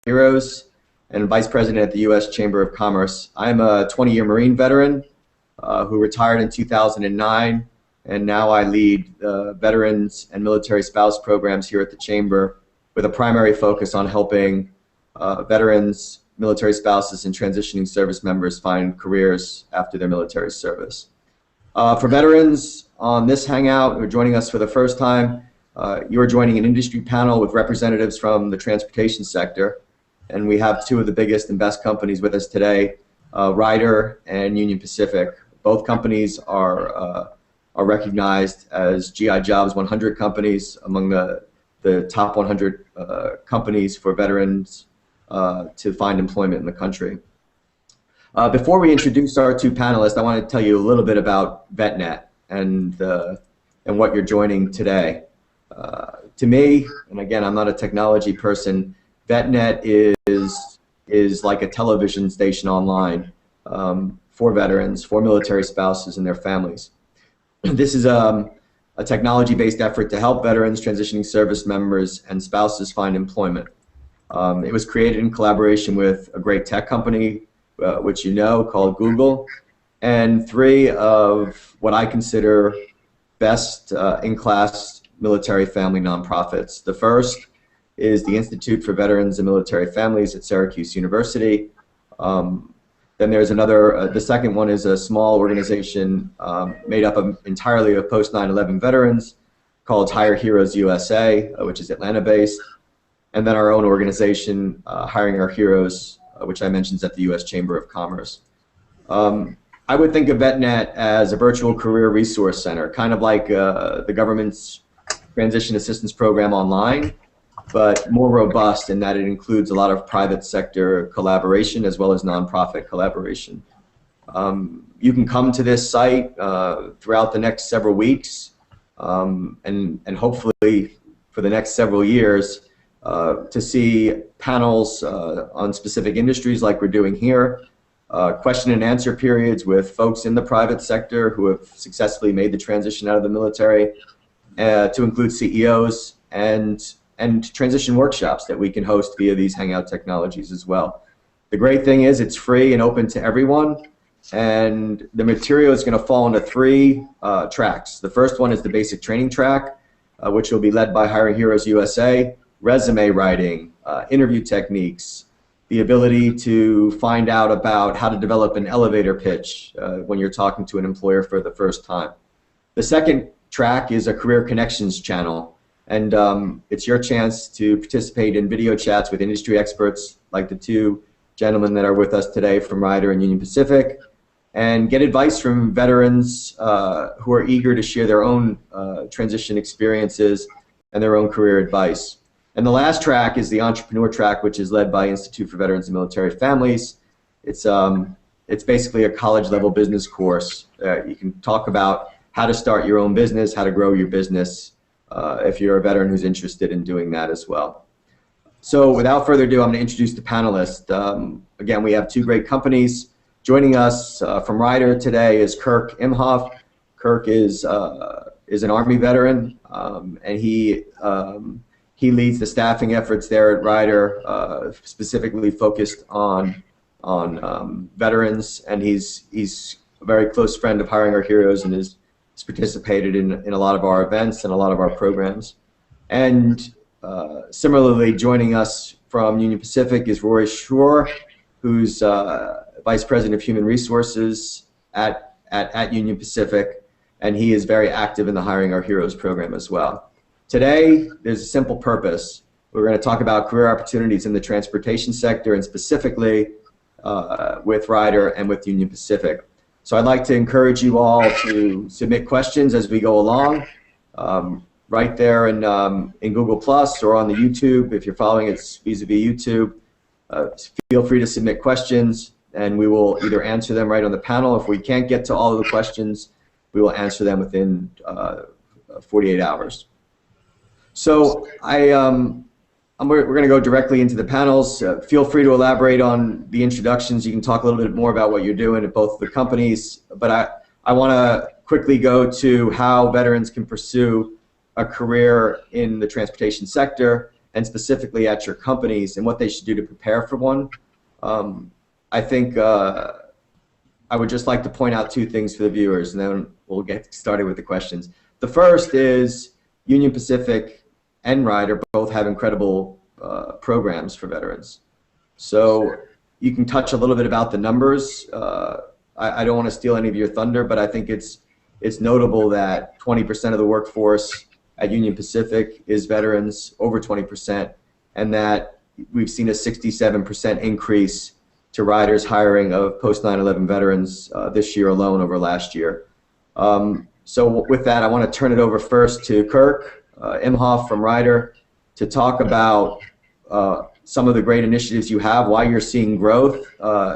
Heroes and Vice President at the U.S. Chamber of Commerce. I'm a 20-year Marine veteran who retired in 2009, and now I lead veterans and military spouse programs here at the Chamber with a primary focus on helping veterans, military spouses, and transitioning service members find careers after their military service. For veterans on this Hangout who are joining us for the first time, you are joining an industry panel with representatives from the transportation sector, and we have two of the biggest and best companies with us today, Ryder and Union Pacific. Both companies are recognized as GI Jobs 100 companies, among the top 100 companies for veterans to find employment in the country. Before we introduce our two panelists, I want to tell you a little bit about VetNet and what you're joining today. To me, and again, I'm not a technology person, VetNet is like a television station online for veterans, for military spouses and their families. This is a technology-based effort to help veterans, transitioning service members, and spouses find employment. It was created in collaboration with a great tech company, which you know, called Google, and three of what I consider best in-class military family nonprofits. The first is the Institute for Veterans and Military Families at Syracuse University. Then there's another, the second one is a small organization made up entirely of post 9/11 veterans called Hire Heroes USA, which is Atlanta-based. And then our own organization, Hiring Our Heroes, which I mentioned is at the U.S. Chamber of Commerce. I would think of VetNet as a virtual career resource center, kind of like the government's transition assistance program online, but more robust in that it includes a lot of private sector collaboration as well as nonprofit collaboration. You can come to this site throughout the next several weeks and hopefully for the next several years to see panels on specific industries like we're doing here, question and answer periods with folks in the private sector who have successfully made the transition out of the military, to include CEOs, and transition workshops that we can host via these Hangout technologies as well. The great thing is it's free and open to everyone, and the material is going to fall into three tracks. The first one is the basic training track, which will be led by Hiring Heroes USA, resume writing, interview techniques, the ability to find out about how to develop an elevator pitch when you're talking to an employer for the first time. The second track is a career connections channel, and it's your chance to participate in video chats with industry experts like the two gentlemen that are with us today from Ryder and Union Pacific, and get advice from veterans who are eager to share their own transition experiences and their own career advice. And the last track is the entrepreneur track, which is led by Institute for Veterans and Military Families. It's basically a college-level business course. You can talk about how to start your own business, how to grow your business, if you're a veteran who's interested in doing that as well. So without further ado, I'm going to introduce the panelists. Again, we have two great companies. Joining us from Ryder today is Kirk Imhoff. Kirk is an Army veteran, and he leads the staffing efforts there at Ryder, specifically focused on veterans, and he's a very close friend of Hiring Our Heroes and has participated in a lot of our events and a lot of our programs. And similarly, joining us from Union Pacific is Roy Schroer, who's Vice President of Human Resources at Union Pacific, and he is very active in the Hiring Our Heroes program as well. Today, there's a simple purpose. We're going to talk about career opportunities in the transportation sector, and specifically with Ryder and with Union Pacific. So I'd like to encourage you all to submit questions as we go along, right there in Google Plus or on the YouTube. If you're following it vis-a-vis YouTube, feel free to submit questions, and we will either answer them right on the panel. If we can't get to all of the questions, we will answer them within 48 hours. So we're going to go directly into the panels. Feel free to elaborate on the introductions. You can talk a little bit more about what you're doing at both the companies, but I want to quickly go to how veterans can pursue a career in the transportation sector, and specifically at your companies and what they should do to prepare for one. I think I would just like to point out two things for the viewers, and then we'll get started with the questions. The first is Union Pacific and Ryder both have incredible programs for veterans. So you can touch a little bit about the numbers. I don't want to steal any of your thunder, but I think it's notable that 20% of the workforce at Union Pacific is veterans, over 20%, and that we've seen a 67% increase to Ryder's hiring of post 9/11 veterans this year alone over last year. So with that, I want to turn it over first to Kirk Imhoff from Ryder to talk about some of the great initiatives you have, why you're seeing growth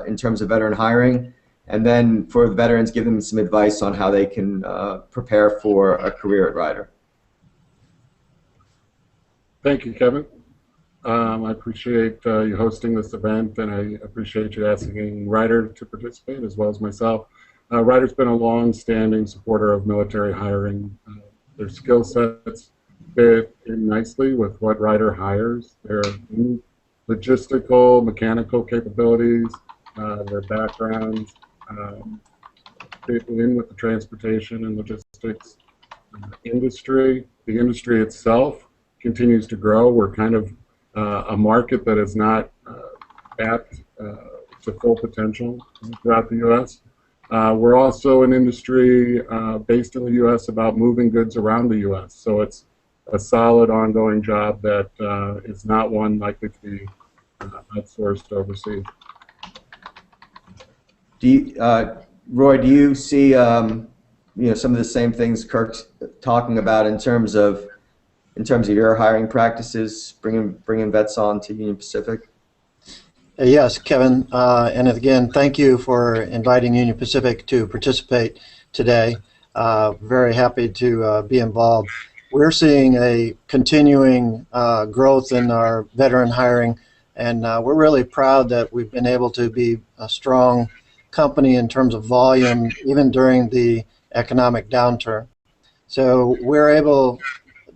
in terms of veteran hiring, and then for the veterans, give them some advice on how they can prepare for a career at Ryder. Thank you, Kevin. I appreciate you hosting this event, and I appreciate you asking Ryder to participate as well as myself. Ryder's been a long-standing supporter of military hiring. Their skill sets fit in nicely with what Ryder hires. Their logistical, mechanical capabilities, their backgrounds fit in with the transportation and logistics industry. The industry itself continues to grow. We're kind of a market that is not at to full potential throughout the U.S. We're also an industry based in the U.S. about moving goods around the U.S. So it's a solid ongoing job that is not one likely to be outsourced overseas. Roy, do you see some of the same things Kirk's talking about in terms of your hiring practices, bringing vets on to Union Pacific? Yes, Kevin, and again, thank you for inviting Union Pacific to participate today. Very happy to be involved. We're seeing a continuing growth in our veteran hiring, and we're really proud that we've been able to be a strong company in terms of volume, even during the economic downturn. So we're able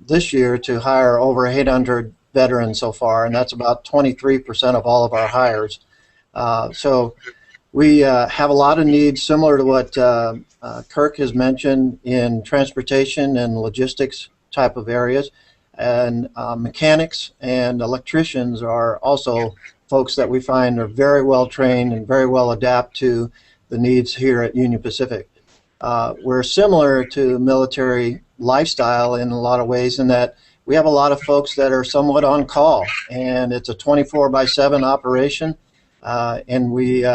this year to hire over 800 veterans so far, and that's about 23% of all of our hires. So we have a lot of needs similar to what Kirk has mentioned in transportation and logistics type of areas, and mechanics and electricians are also folks that we find are very well trained and very well adapt to the needs here at Union Pacific. We're similar to military lifestyle in a lot of ways in that we have a lot of folks that are somewhat on call, and it's a 24/7 operation, and we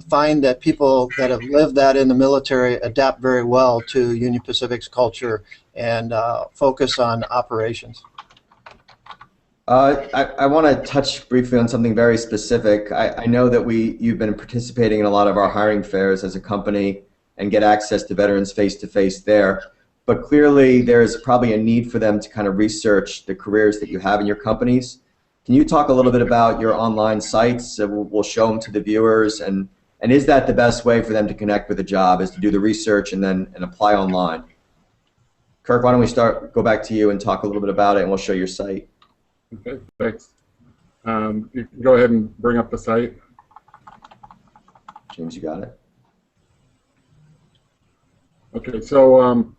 find that people that have lived that in the military adapt very well to Union Pacific's culture and focus on operations. I want to touch briefly on something very specific. I know that you've been participating in a lot of our hiring fairs as a company and get access to veterans face-to-face there. But clearly there's probably a need for them to kind of research the careers that you have in your companies. Can you talk a little bit about your online sites? We'll show them to the viewers, and is that the best way for them to connect with a job, is to do the research and then apply online? Kirk, why don't we go back to you and talk a little bit about it, and we'll show your site. Okay, thanks. You can go ahead and bring up the site. James, you got it? Okay, so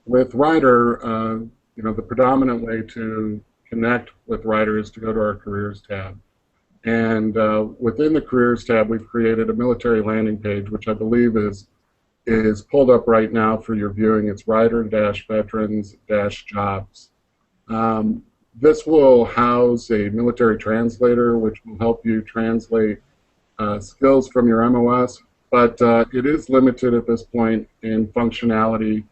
with Ryder, the predominant way to connect with Ryder is to go to our Careers tab. And within the Careers tab, we've created a military landing page, which I believe is pulled up right now for your viewing. It's Ryder-Veterans-Jobs. This will house a military translator, which will help you translate skills from your MOS, but it is limited at this point in functionality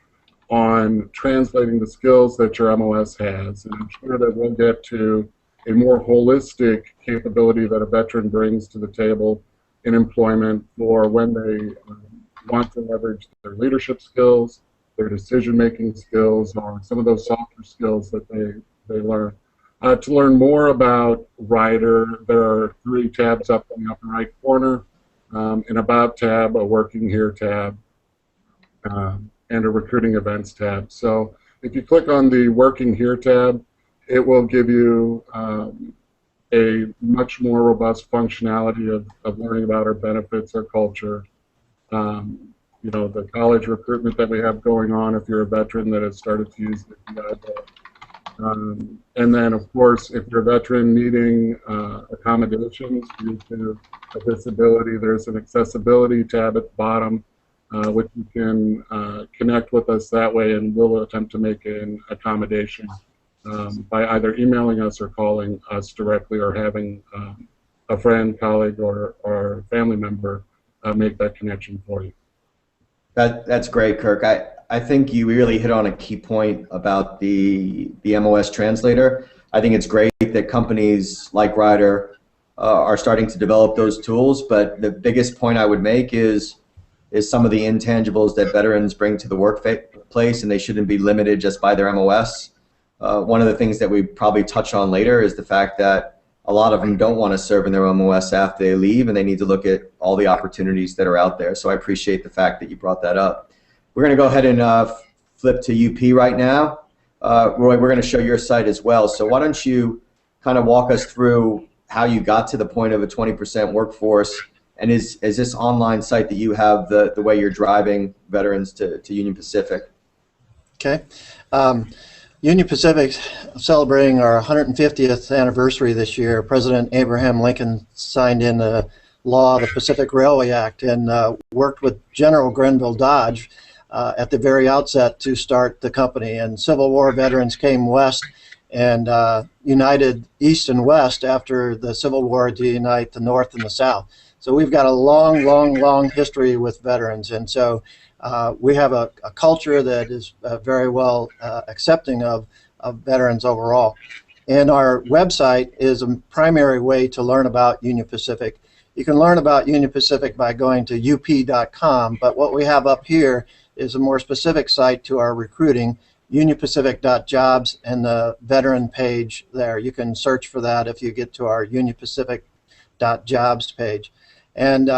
on translating the skills that your MOS has. And I'm sure that we'll get to a more holistic capability that a veteran brings to the table in employment for when they want to leverage their leadership skills, their decision-making skills, or some of those softer skills that they learn. To learn more about Ryder, there are 3 tabs up in the upper right corner, an About tab, a Working Here tab, and a Recruiting Events tab. So if you click on the Working Here tab, it will give you a much more robust functionality of learning about our benefits, our culture. You know, the college recruitment that we have going on if you're a veteran that has started to use the VI book. And then, of course, if you're a veteran needing accommodations due to a disability, there's an accessibility tab at the bottom, which you can connect with us that way, and we'll attempt to make an accommodation by either emailing us or calling us directly, or having a friend, colleague, or family member make that connection for you. That's great, Kirk. I think you really hit on a key point about the MOS translator. I think it's great that companies like Ryder are starting to develop those tools, but the biggest point I would make is some of the intangibles that veterans bring to the workplace, and they shouldn't be limited just by their MOS. One of the things that we probably touch on later is the fact that a lot of them don't want to serve in their MOS after they leave, and they need to look at all the opportunities that are out there. So I appreciate the fact that you brought that up. We're going to go ahead and flip to UP right now. Roy, we're going to show your site as well. So why don't you kind of walk us through how you got to the point of a 20% workforce, and is this online site that you have the way you're driving veterans to Union Pacific? Okay. Union Pacific's celebrating our 150th anniversary this year. President Abraham Lincoln signed in the law, the Pacific Railway Act, and worked with General Grenville Dodge at the very outset to start the company. And Civil War veterans came west and united east and west after the Civil War to unite the North and the South. So we've got a long, long, long history with veterans. And so we have a culture that is very well accepting of veterans overall. And our website is a primary way to learn about Union Pacific. You can learn about Union Pacific by going to up.com, but what we have up here is a more specific site to our recruiting, unionpacific.jobs, and the veteran page there. You can search for that if you get to our unionpacific.jobs page. And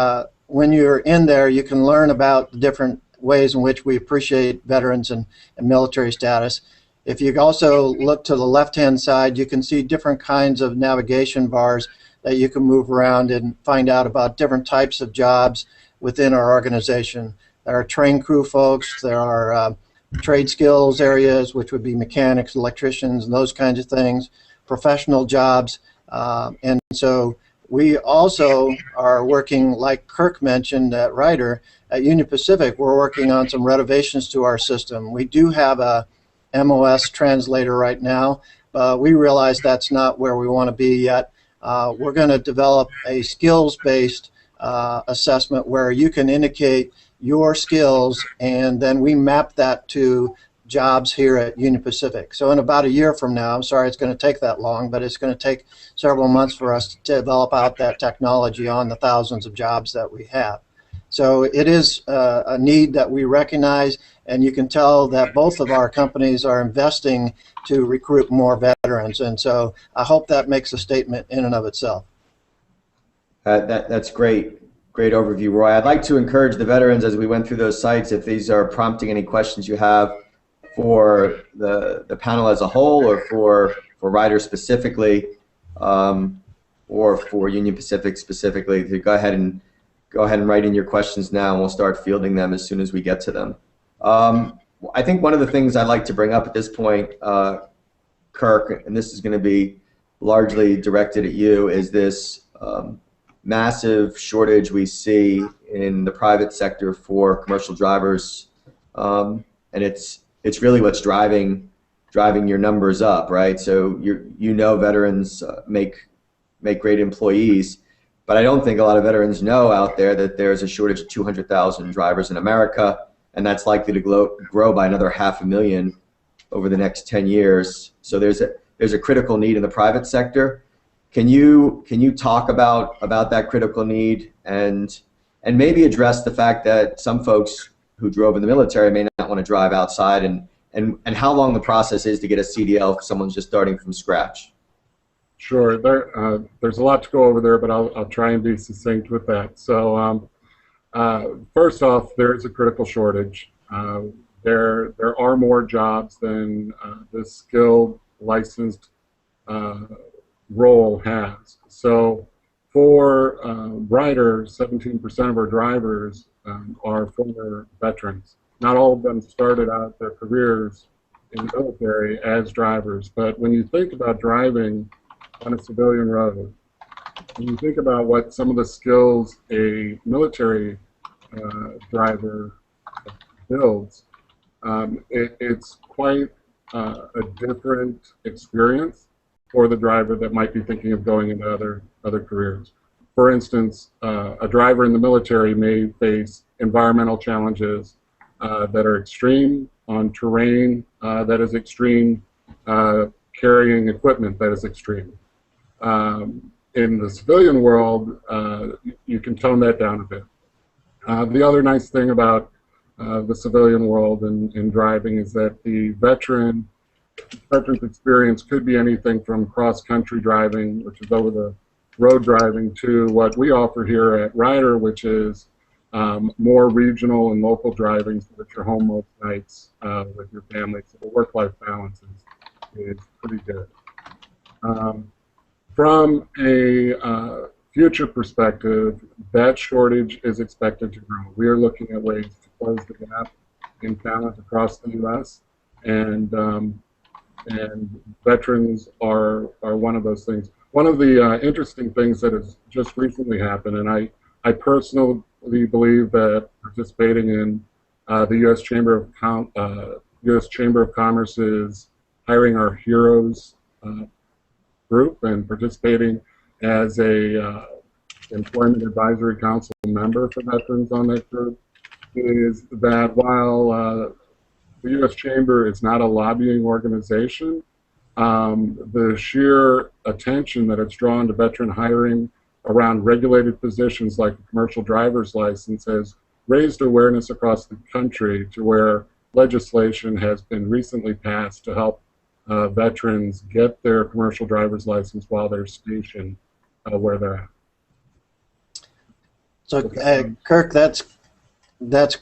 when you're in there, you can learn about the different ways in which we appreciate veterans and military status. If you also look to the left-hand side, you can see different kinds of navigation bars that you can move around and find out about different types of jobs within our organization. There are train crew folks, there are trade skills areas, which would be mechanics, electricians, and those kinds of things, professional jobs, and so we also are working, like Kirk mentioned at Ryder, at Union Pacific, we're working on some renovations to our system. We do have a MOS translator right now, but we realize that's not where we want to be yet. We're going to develop a skills-based assessment where you can indicate your skills, and then we map that to jobs here at Union Pacific. So in about a year from now, I'm sorry it's going to take that long, but it's going to take several months for us to develop out that technology on the thousands of jobs that we have. So it is a need that we recognize, and you can tell that both of our companies are investing to recruit more veterans, and so I hope that makes a statement in and of itself. That's great. Great overview, Roy. I'd like to encourage the veterans as we went through those sites, if these are prompting any questions you have for the panel as a whole, or for Ryder specifically, or for Union Pacific specifically, to go ahead and write in your questions now, and we'll start fielding them as soon as we get to them. I think one of the things I'd like to bring up at this point, Kirk, and this is going to be largely directed at you, is this massive shortage we see in the private sector for commercial drivers, and it's really what's driving your numbers up, right? So you know veterans make great employees, but I don't think a lot of veterans know out there that there's a shortage of 200,000 drivers in America, and that's likely to grow by another 500,000 over the next 10 years. So there's a critical need in the private sector. Can you talk about that critical need, and maybe address the fact that some folks who drove in the military may not want to drive outside, and how long the process is to get a CDL if someone's just starting from scratch? Sure. There's a lot to go over there, but I'll try and be succinct with that. So first off, there is a critical shortage. There are more jobs than the skilled, licensed role has. So for Ryder, 17% of our drivers are former veterans. Not all of them started out their careers in the military as drivers, but when you think about driving on a civilian road, when you think about what some of the skills a military driver builds, it's quite a different experience for the driver that might be thinking of going into other careers. For instance, a driver in the military may face environmental challenges that are extreme, on terrain that is extreme, carrying equipment that is extreme. In the civilian world, you can tone that down a bit. The other nice thing about the civilian world in driving is that the veteran's experience could be anything from cross-country driving, which is over the road driving, to what we offer here at Ryder, which is more regional and local driving, so that you're home most nights with your family. So the work-life balance is pretty good. From a future perspective, that shortage is expected to grow. We are looking at ways to close the gap in talent across the U.S., and veterans are one of those things. One of the interesting things that has just recently happened, and I personally believe that participating in the U.S. Chamber of Commerce's Hiring Our Heroes group and participating as a Employment Advisory Council member for veterans on that group, is that while the U.S. Chamber is not a lobbying organization, the sheer attention that it's drawn to veteran hiring around regulated positions like a commercial driver's license has raised awareness across the country to where legislation has been recently passed to help veterans get their commercial driver's license while they're stationed where they're at. So, Kirk, that's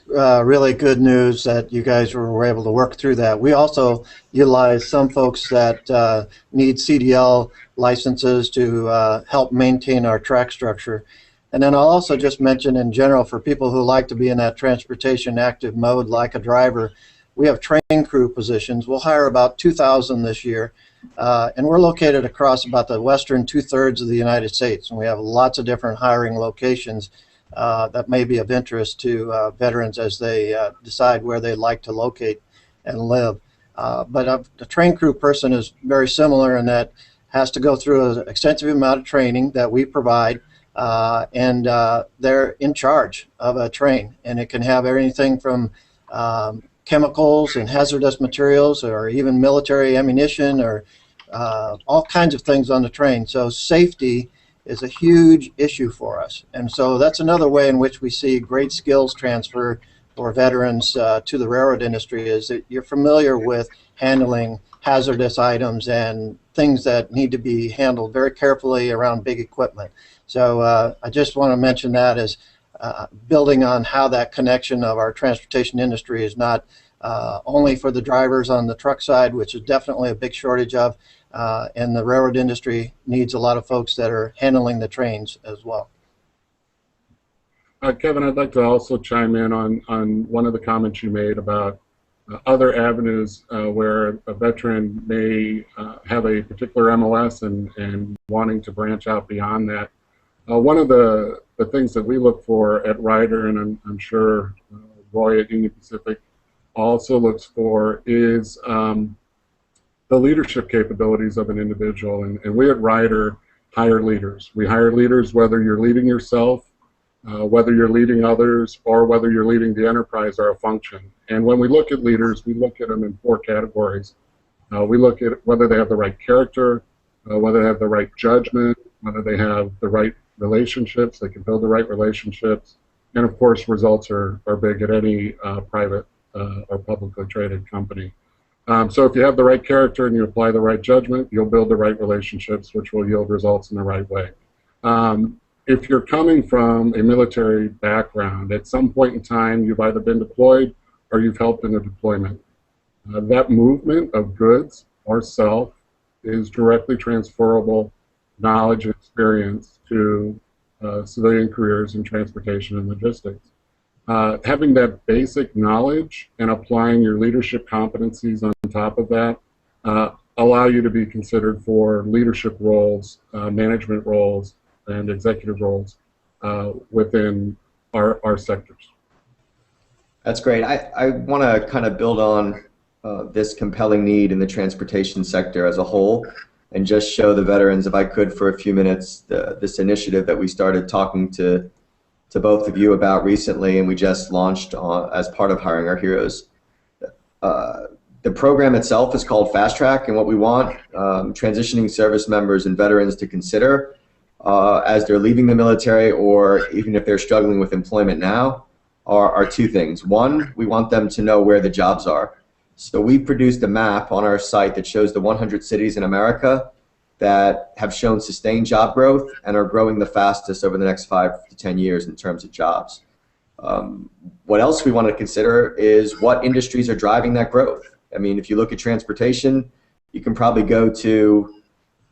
really good news that you guys were able to work through that. We also utilize some folks that need CDL licenses to help maintain our track structure. And then I'll also just mention in general, for people who like to be in that transportation active mode like a driver, we have train crew positions. We'll hire about 2,000 this year, and we're located across about the western 2/3 of the United States, and we have lots of different hiring locations that may be of interest to veterans as they decide where they'd like to locate and live. But a train crew person is very similar in that has to go through an extensive amount of training that we provide, and they're in charge of a train, and it can have anything from chemicals and hazardous materials, or even military ammunition, or all kinds of things on the train. So safety is a huge issue for us, and so that's another way in which we see great skills transfer for veterans to the railroad industry, is that you're familiar with handling hazardous items and things that need to be handled very carefully around big equipment. So I just want to mention that as building on how that connection of our transportation industry is not only for the drivers on the truck side, which is definitely a big shortage of, and the railroad industry needs a lot of folks that are handling the trains as well. Kevin, I'd like to also chime in on one of the comments you made about other avenues where a veteran may have a particular MOS and wanting to branch out beyond that. One of the things that we look for at Ryder, and I'm sure Roy at Union Pacific also looks for, is the leadership capabilities of an individual. And we at Ryder hire leaders. We hire leaders whether you're leading yourself, whether you're leading others, or whether you're leading the enterprise or a function. And when we look at leaders, we look at them in 4 categories. We look at whether they have the right character, whether they have the right judgment, whether they have the right relationships, they can build the right relationships, and of course results are big at any private or publicly traded company. So if you have the right character and you apply the right judgment, you'll build the right relationships, which will yield results in the right way. If you're coming from a military background, at some point in time you've either been deployed or you've helped in a deployment. That movement of goods or self is directly transferable knowledge and experience to civilian careers in transportation and logistics. Having that basic knowledge and applying your leadership competencies on top of that allow you to be considered for leadership roles, management roles, and executive roles within our sectors. That's great. I want to kind of build on this compelling need in the transportation sector as a whole and just show the veterans, if I could, for a few minutes, this initiative that we started talking to both of you about recently, and we just launched as part of Hiring Our Heroes. The program itself is called Fast Track, and what we want transitioning service members and veterans to consider as they're leaving the military, or even if they're struggling with employment now, are two things. One, we want them to know where the jobs are. So we produced a map on our site that shows the 100 cities in America that have shown sustained job growth and are growing the fastest over the next 5 to 10 years in terms of jobs. What else we want to consider is what industries are driving that growth. I mean, if you look at transportation, you can probably go to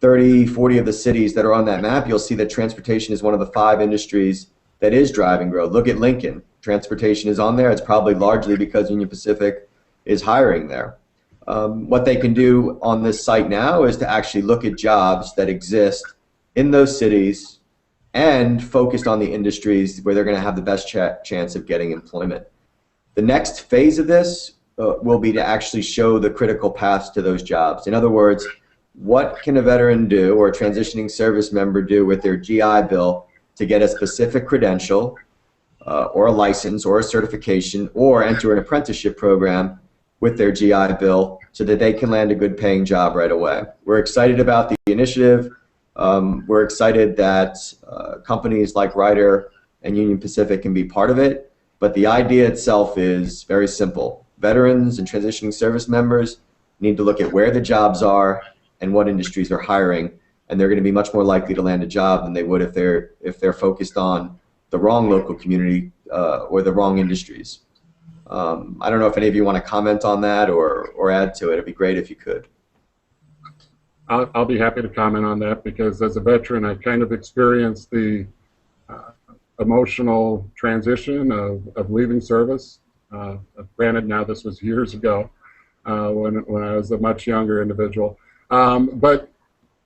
30, 40 of the cities that are on that map. You'll see that transportation is one of the 5 industries that is driving growth. Look at Lincoln. Transportation is on there. It's probably largely because Union Pacific is hiring there. What they can do on this site now is to actually look at jobs that exist in those cities and focused on the industries where they're going to have the best chance of getting employment. The next phase of this will be to actually show the critical paths to those jobs. In other words, what can a veteran do or a transitioning service member do with their GI Bill to get a specific credential or a license or a certification or enter an apprenticeship program with their GI Bill so that they can land a good paying job right away. We're excited about the initiative. We're excited that companies like Ryder and Union Pacific can be part of it, but the idea itself is very simple. Veterans and transitioning service members need to look at where the jobs are and what industries are hiring, and they're going to be much more likely to land a job than they would if they're focused on the wrong local community or the wrong industries. I don't know if any of you want to comment on that or add to it. It'd be great if you could. I'll be happy to comment on that, because as a veteran, I kind of experienced the emotional transition of leaving service. Granted, now this was years ago when I was a much younger individual. But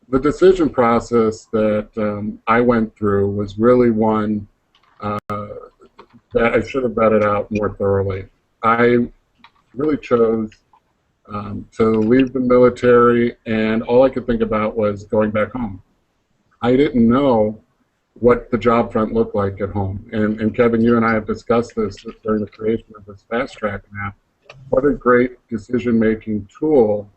the decision process that I went through was really one that I should have vetted out more thoroughly. I really chose to leave the military, and all I could think about was going back home. I didn't know what the job front looked like at home. And Kevin, you and I have discussed this during the creation of this Fast Track map. What a great decision-making tool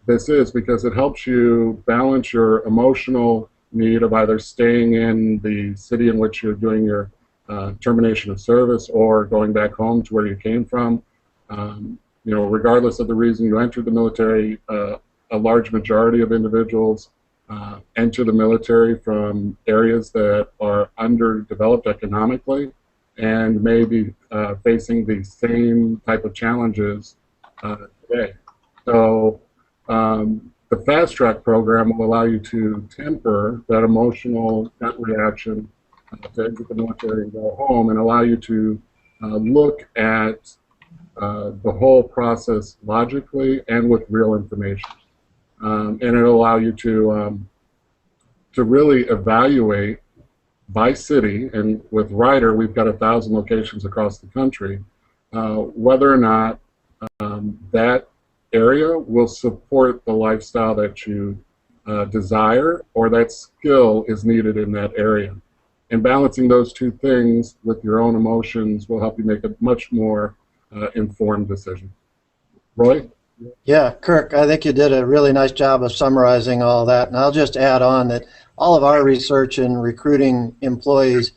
this is, because it helps you balance your emotional need of either staying in the city in which you're doing your termination of service or going back home to where you came from. You know, regardless of the reason you entered the military, a large majority of individuals enter the military from areas that are underdeveloped economically and may be facing the same type of challenges today. So the Fast Track program will allow you to temper that emotional gut reaction to exit the military and go home, and allow you to look at the whole process logically and with real information. And it'll allow you to really evaluate by city, and with Ryder, we've got 1,000 locations across the country, whether or not that area will support the lifestyle that you desire or that skill is needed in that area. And balancing those two things with your own emotions will help you make a much more informed decision. Roy? Yeah, Kirk, I think you did a really nice job of summarizing all that. And I'll just add on that all of our research in recruiting employees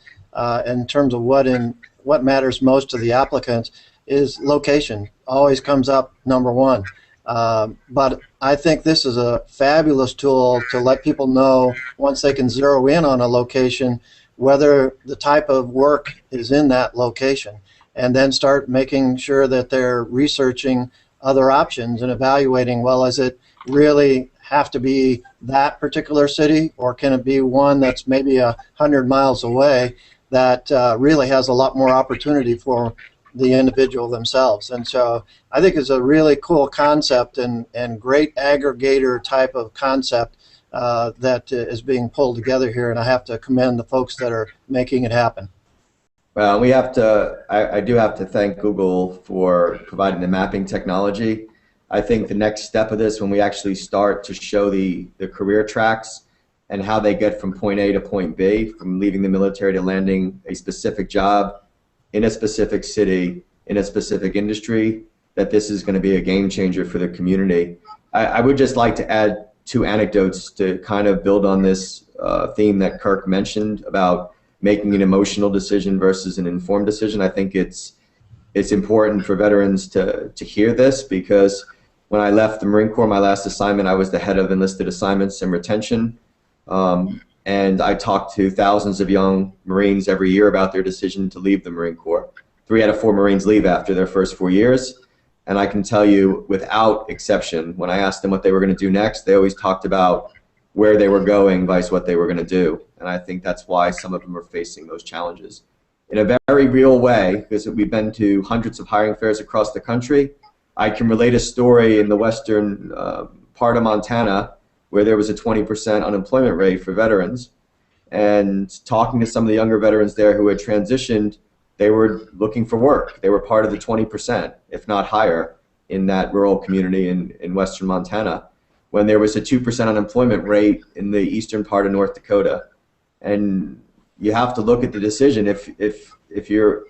in terms of what matters most to the applicants is location. Always comes up number one. But I think this is a fabulous tool to let people know, once they can zero in on a location, whether the type of work is in that location, and then start making sure that they're researching other options and evaluating, well, is it really have to be that particular city, or can it be one that's maybe 100 miles away that really has a lot more opportunity for the individual themselves? And so I think it's a really cool concept and great aggregator type of concept that is being pulled together here, and I have to commend the folks that are making it happen. Well, we have to, I do have to thank Google for providing the mapping technology. I think the next step of this, when we actually start to show the career tracks and how they get from point A to point B, from leaving the military to landing a specific job in a specific city, in a specific industry, that this is going to be a game changer for the community. I would just like to add two anecdotes to kind of build on this theme that Kirk mentioned about making an emotional decision versus an informed decision. I think it's important for veterans to hear this, because when I left the Marine Corps, my last assignment, I was the head of enlisted assignments and retention. And I talked to thousands of young Marines every year about their decision to leave the Marine Corps. 3 out of 4 Marines leave after their first 4 years. And I can tell you, without exception, when I asked them what they were going to do next, they always talked about where they were going versus what they were going to do. And I think that's why some of them are facing those challenges. In a very real way, because we've been to hundreds of hiring fairs across the country, I can relate a story in the western part of Montana where there was a 20% unemployment rate for veterans. And talking to some of the younger veterans there who had transitioned, they were looking for work. They were part of the 20%, if not higher, in that rural community in western Montana, when there was a 2% unemployment rate in the eastern part of North Dakota. And you have to look at the decision. If you're,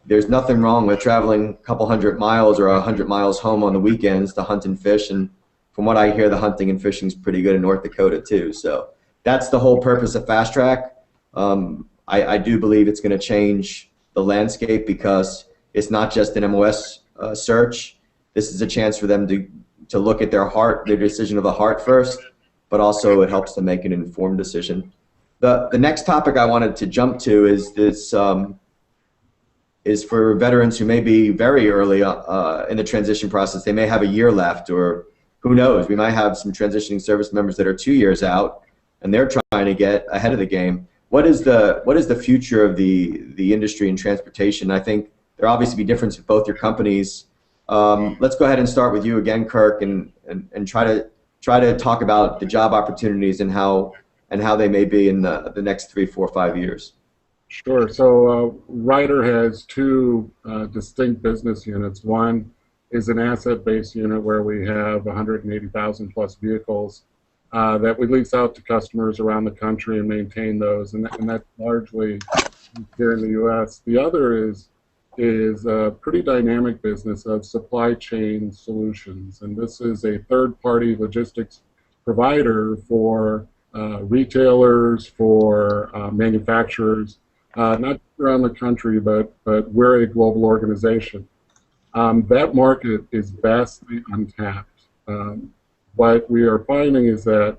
there's nothing wrong with traveling a couple 100 miles or 100 miles home on the weekends to hunt and fish. And from what I hear, the hunting and fishing is pretty good in North Dakota too. So that's the whole purpose of Fast Track. I do believe it's going to change the landscape, because it's not just an MOS search. This is a chance for them to look at their heart, their decision of the heart first, but also it helps them make an informed decision. The next topic I wanted to jump to is this, is for veterans who may be very early in the transition process. They may have a year left, or who knows, we might have some transitioning service members that are 2 years out and they're trying to get ahead of the game. What is the future of the industry in transportation? I think there obviously be difference with both your companies. Let's go ahead and start with you again, Kirk, and try to talk about the job opportunities and how they may be in the next 3, 4, 5 years. Sure. So Ryder has 2 distinct business units. One is an asset-based unit where we have 180,000 plus vehicles that we lease out to customers around the country and maintain those, and that's largely here in the U.S. The other is a pretty dynamic business of supply chain solutions, and this is a third-party logistics provider for retailers, for manufacturers, not around the country, but we're a global organization. That market is vastly untapped. What we are finding is that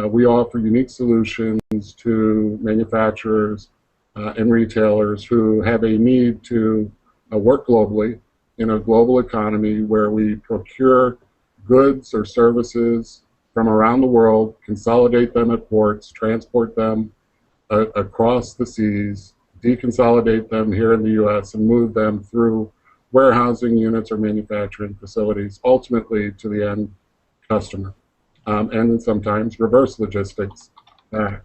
we offer unique solutions to manufacturers and retailers who have a need to work globally in a global economy where we procure goods or services from around the world, consolidate them at ports, transport them across the seas, deconsolidate them here in the U.S., and move them through warehousing units or manufacturing facilities, ultimately to the end customer, and then sometimes reverse logistics back.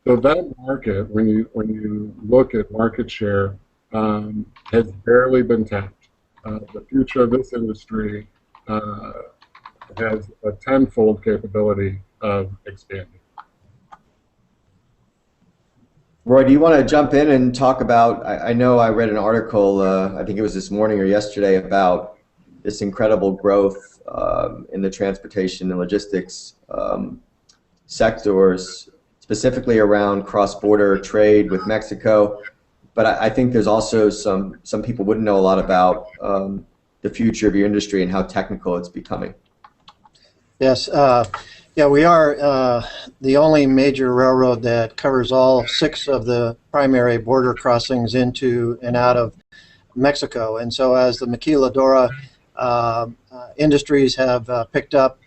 So that market, when you look at market share, has barely been tapped. The future of this industry has a tenfold capability of expanding. Roy, do you want to jump in and talk about, I know I read an article, I think it was this morning or yesterday, about this incredible growth in the transportation and logistics sectors, specifically around cross-border trade with Mexico. But I think there's also some people wouldn't know a lot about the future of your industry and how technical it's becoming. Yes, yeah, we are the only major railroad that covers all 6 of the primary border crossings into and out of Mexico. And so as the maquiladora industries have picked up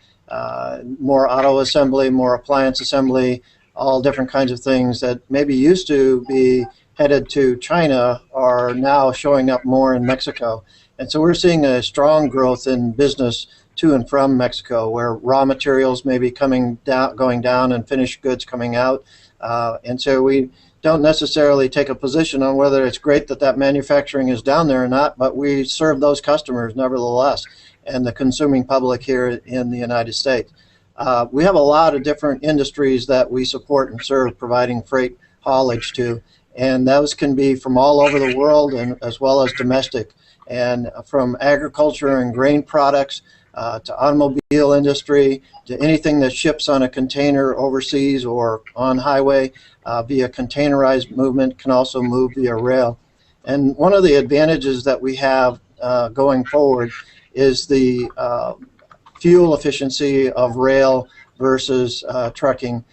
more auto assembly, more appliance assembly, all different kinds of things that maybe used to be headed to China are now showing up more in Mexico. And so we're seeing a strong growth in business to and from Mexico, where raw materials may be going down and finished goods coming out. And so we don't necessarily take a position on whether it's great that that manufacturing is down there or not, but we serve those customers nevertheless, and the consuming public here in the United States. We have a lot of different industries that we support and serve, providing freight haulage to, and those can be from all over the world and as well as domestic, and from agriculture and grain products to automobile industry, to anything that ships on a container overseas or on highway via containerized movement can also move via rail. And one of the advantages that we have going forward is the fuel efficiency of rail versus trucking.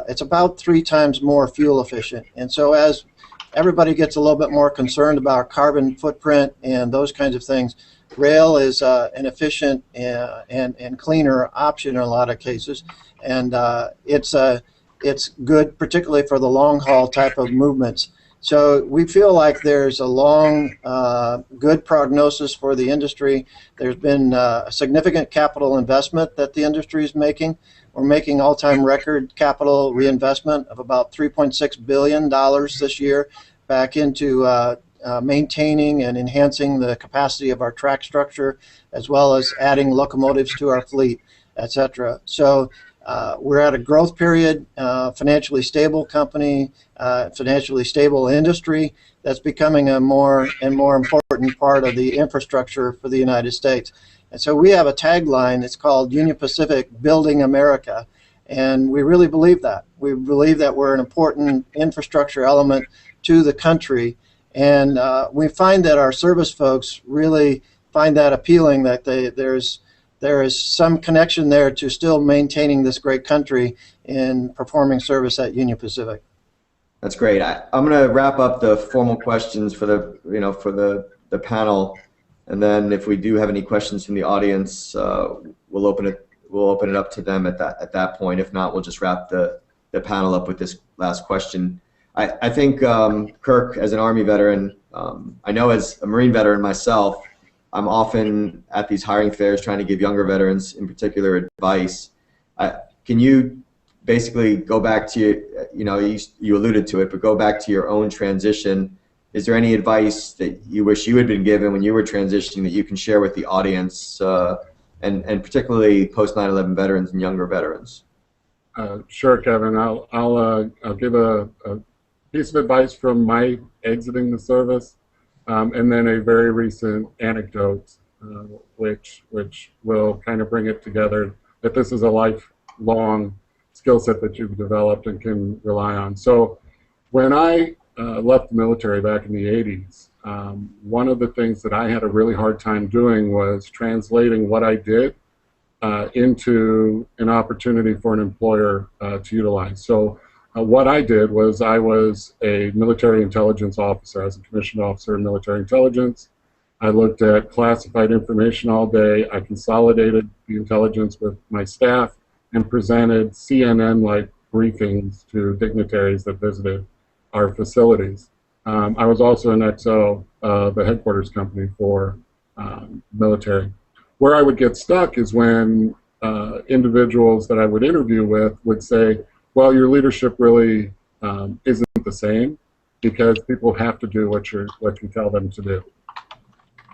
It's about 3 times more fuel efficient. And so as everybody gets a little bit more concerned about carbon footprint and those kinds of things, rail is an efficient and cleaner option in a lot of cases, and it's good particularly for the long haul type of movements. So we feel like there's a long, good prognosis for the industry. There's been a significant capital investment that the industry is making. We're making all-time record capital reinvestment of about $3.6 billion this year back into maintaining and enhancing the capacity of our track structure, as well as adding locomotives to our fleet, etc. So we're at a growth period, financially stable company, financially stable industry that's becoming a more and more important part of the infrastructure for the United States. And so we have a tagline, it's called Union Pacific Building America, and we really believe that. We believe that we're an important infrastructure element to the country. And we find that our service folks really find that appealing, that there is some connection there to still maintaining this great country in performing service at Union Pacific. That's great. I'm going to wrap up the formal questions for the panel, and then if we do have any questions from the audience, we'll open it up to them at that point. If not, we'll just wrap the panel up with this last question. I think, Kirk, as an Army veteran, I know as a Marine veteran myself, I'm often at these hiring fairs trying to give younger veterans, in particular, advice. Can you basically go back to, you alluded to it, but go back to your own transition. Is there any advice that you wish you had been given when you were transitioning that you can share with the audience, and particularly post 9/11 veterans and younger veterans? Sure, Kevin. I'll give a piece of advice from my exiting the service, and then a very recent anecdote, which will kind of bring it together, that this is a lifelong skill set that you've developed and can rely on. So when I left the military back in the 80s, one of the things that I had a really hard time doing was translating what I did into an opportunity for an employer to utilize. So what I did was I was a military intelligence officer. I was a commissioned officer in military intelligence. I looked at classified information all day. I consolidated the intelligence with my staff and presented CNN-like briefings to dignitaries that visited our facilities. I was also an XO, the headquarters company for military. Where I would get stuck is when individuals that I would interview with would say, well, your leadership really isn't the same because people have to do what you tell them to do.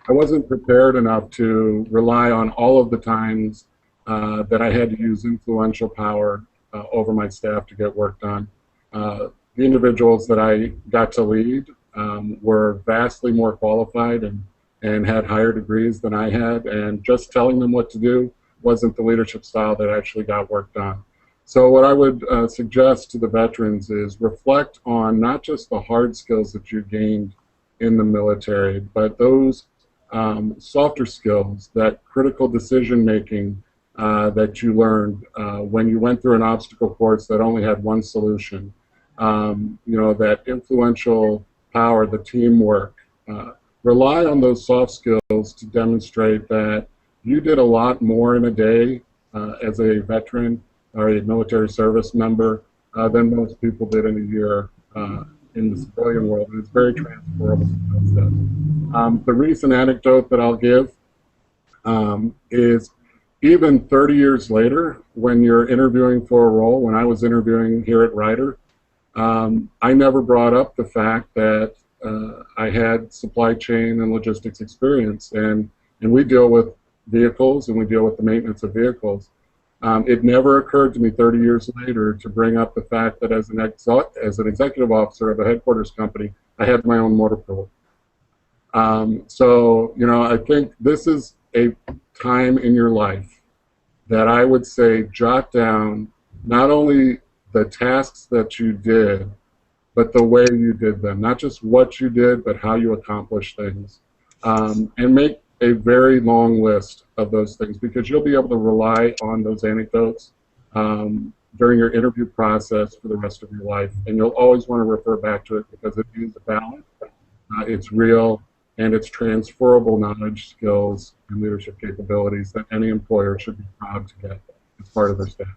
I wasn't prepared enough to rely on all of the times that I had to use influential power over my staff to get work done. The individuals that I got to lead were vastly more qualified and had higher degrees than I had, and just telling them what to do wasn't the leadership style that actually got work done. So what I would suggest to the veterans is reflect on not just the hard skills that you gained in the military, but those softer skills, that critical decision making that you learned when you went through an obstacle course that only had one solution. That influential power, the teamwork. Rely on those soft skills to demonstrate that you did a lot more in a day as a veteran or a military service member than most people did in a year in the civilian world. And it's very transferable skill set. The recent anecdote that I'll give is even 30 years later, when you're interviewing for a role, when I was interviewing here at Ryder, I never brought up the fact that I had supply chain and logistics experience, and we deal with vehicles and we deal with the maintenance of vehicles. It never occurred to me 30 years later to bring up the fact that as an executive officer of a headquarters company, I had my own motor pool. So, you know, I think this is a time in your life that I would say jot down not only the tasks that you did, but the way you did them. Not just what you did, but how you accomplished things. And make a very long list of those things, because you'll be able to rely on those anecdotes during your interview process for the rest of your life. And you'll always want to refer back to it because it is valid, it's real, and it's transferable knowledge, skills, and leadership capabilities that any employer should be proud to get as part of their staff.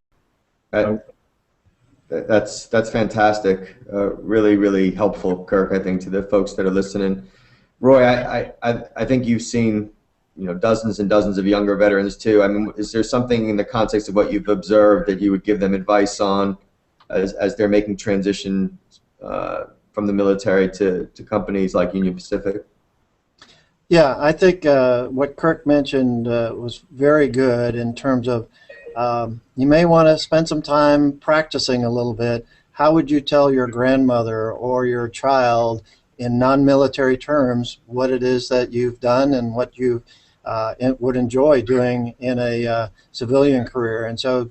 That's fantastic. Really, really helpful, Kirk, I think, to the folks that are listening. Roy, I think you've seen, you know, dozens and dozens of younger veterans too. I mean, is there something in the context of what you've observed that you would give them advice on as they're making transition from the military to companies like Union Pacific? Yeah, I think what Kirk mentioned was very good in terms of you may want to spend some time practicing a little bit. How would you tell your grandmother or your child in non-military terms what it is that you've done and what you would enjoy doing in a civilian career? And so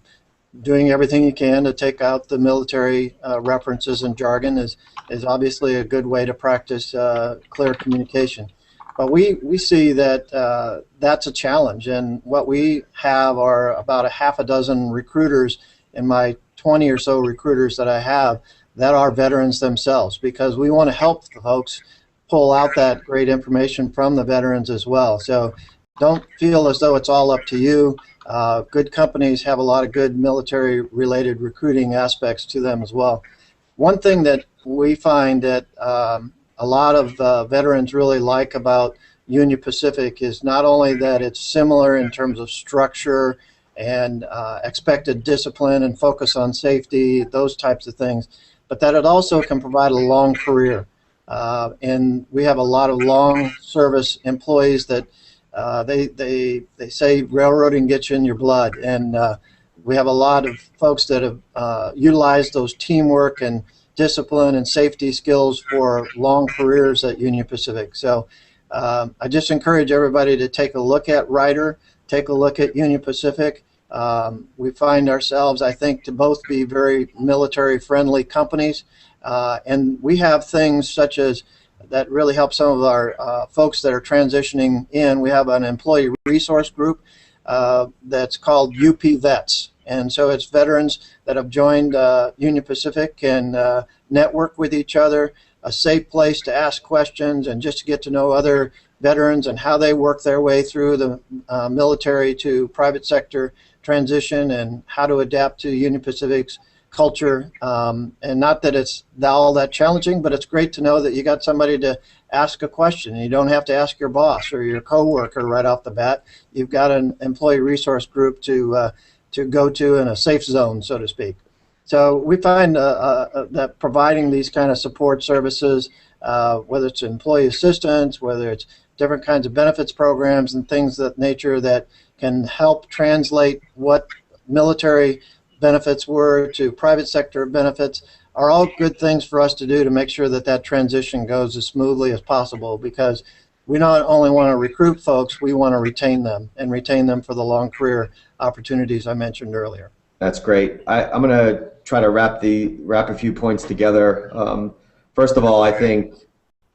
doing everything you can to take out the military references and jargon is obviously a good way to practice clear communication. But we see that that's a challenge, and what we have are about a half a dozen recruiters in my 20 or so recruiters that I have that are veterans themselves, because we want to help the folks pull out that great information from the veterans as well. So don't feel as though it's all up to you. Good companies have a lot of good military-related recruiting aspects to them as well. One thing that we find that a lot of veterans really like about Union Pacific is not only that it's similar in terms of structure and expected discipline and focus on safety, those types of things, but that it also can provide a long career. And we have a lot of long service employees that they say railroading gets you in your blood, and we have a lot of folks that have utilized those teamwork and discipline and safety skills for long careers at Union Pacific. So I just encourage everybody to take a look at Ryder, take a look at Union Pacific. We find ourselves, I think, to both be very military-friendly companies, and we have things such as that really help some of our folks that are transitioning in. We have an employee resource group that's called UP Vets. And so it's veterans that have joined Union Pacific and network with each other, a safe place to ask questions and just to get to know other veterans and how they work their way through the military to private sector transition and how to adapt to Union Pacific's culture. And not that it's all that challenging, but it's great to know that you got somebody to ask a question. You don't have to ask your boss or your coworker right off the bat. You've got an employee resource group to go to in a safe zone, so to speak. So we find that providing these kind of support services, whether it's employee assistance, whether it's different kinds of benefits programs and things of that nature that can help translate what military benefits were to private sector benefits, are all good things for us to do to make sure that that transition goes as smoothly as possible, because we not only want to recruit folks, we want to retain them and retain them for the long career opportunities I mentioned earlier. That's great. I'm going to try to wrap a few points together. First of all, I think,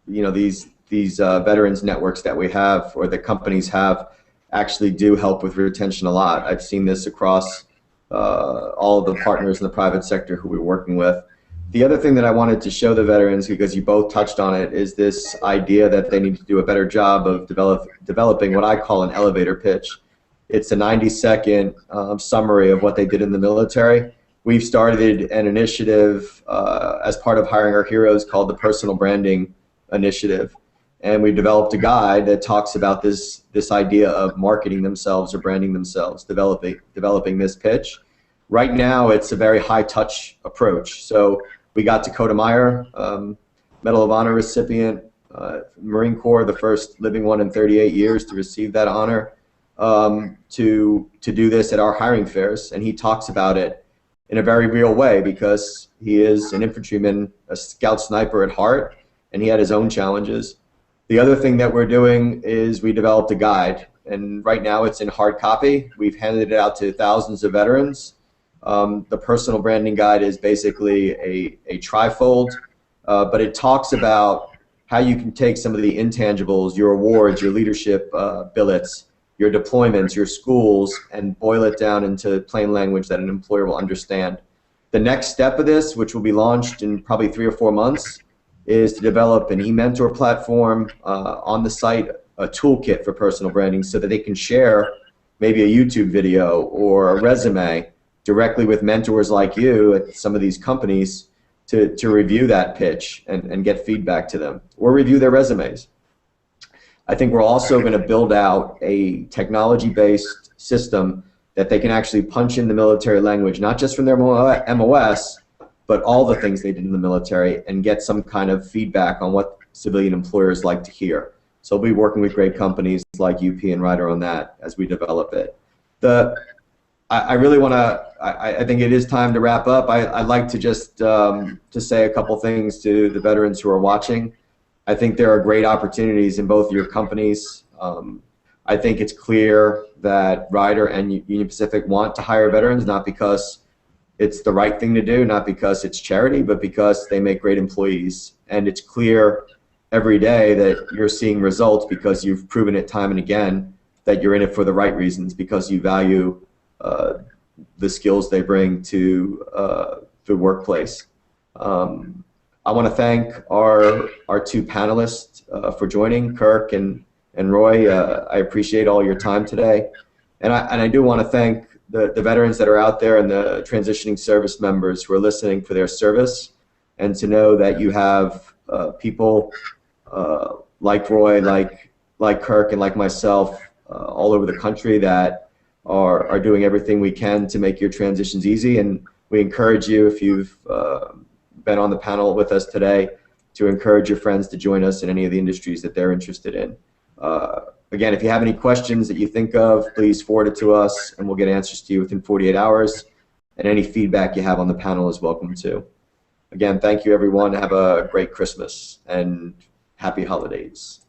you know, these veterans networks that we have, or the companies have, actually do help with retention a lot. I've seen this across all of the partners in the private sector who we're working with. The other thing that I wanted to show the veterans, because you both touched on it, is this idea that they need to do a better job of developing what I call an elevator pitch. It's a 90-second summary of what they did in the military. We've started an initiative as part of Hiring Our Heroes called the Personal Branding Initiative. And we've developed a guide that talks about this idea of marketing themselves or branding themselves, developing this pitch. Right now, it's a very high-touch approach. So we got Dakota Meyer, Medal of Honor recipient, Marine Corps, the first living one in 38 years to receive that honor, to do this at our hiring fairs. And he talks about it in a very real way because he is an infantryman, a scout sniper at heart, and he had his own challenges. The other thing that we're doing is we developed a guide, and right now it's in hard copy. We've handed it out to thousands of veterans. The personal branding guide is basically a trifold, but it talks about how you can take some of the intangibles, your awards, your leadership billets, your deployments, your schools, and boil it down into plain language that an employer will understand. The next step of this, which will be launched in probably 3 or 4 months, is to develop an e-mentor platform on the site, a toolkit for personal branding so that they can share maybe a YouTube video or a resume directly with mentors like you at some of these companies to review that pitch and get feedback to them or review their resumes. I think we're also going to build out a technology-based system that they can actually punch in the military language, not just from their MOS, but all the things they did in the military and get some kind of feedback on what civilian employers like to hear. So we'll be working with great companies like UP and Ryder on that as we develop it. I really want to, I think it is time to wrap up. I'd like to just to say a couple things to the veterans who are watching. I think there are great opportunities in both your companies. I think it's clear that Ryder and Union Pacific want to hire veterans, not because it's the right thing to do, not because it's charity, but because they make great employees. And it's clear every day that you're seeing results because you've proven it time and again that you're in it for the right reasons, because you value the skills they bring to the workplace. I want to thank our 2 panelists for joining, Kirk and Roy. I appreciate all your time today. And I do want to thank the veterans that are out there and the transitioning service members who are listening for their service, and to know that you have people like Roy, like Kirk, and like myself all over the country that are doing everything we can to make your transitions easy. And we encourage you, if you've been on the panel with us today, to encourage your friends to join us in any of the industries that they're interested in. Again, if you have any questions that you think of, please forward it to us and we'll get answers to you within 48 hours. And any feedback you have on the panel is welcome too. Again, thank you everyone. Have a great Christmas and happy holidays.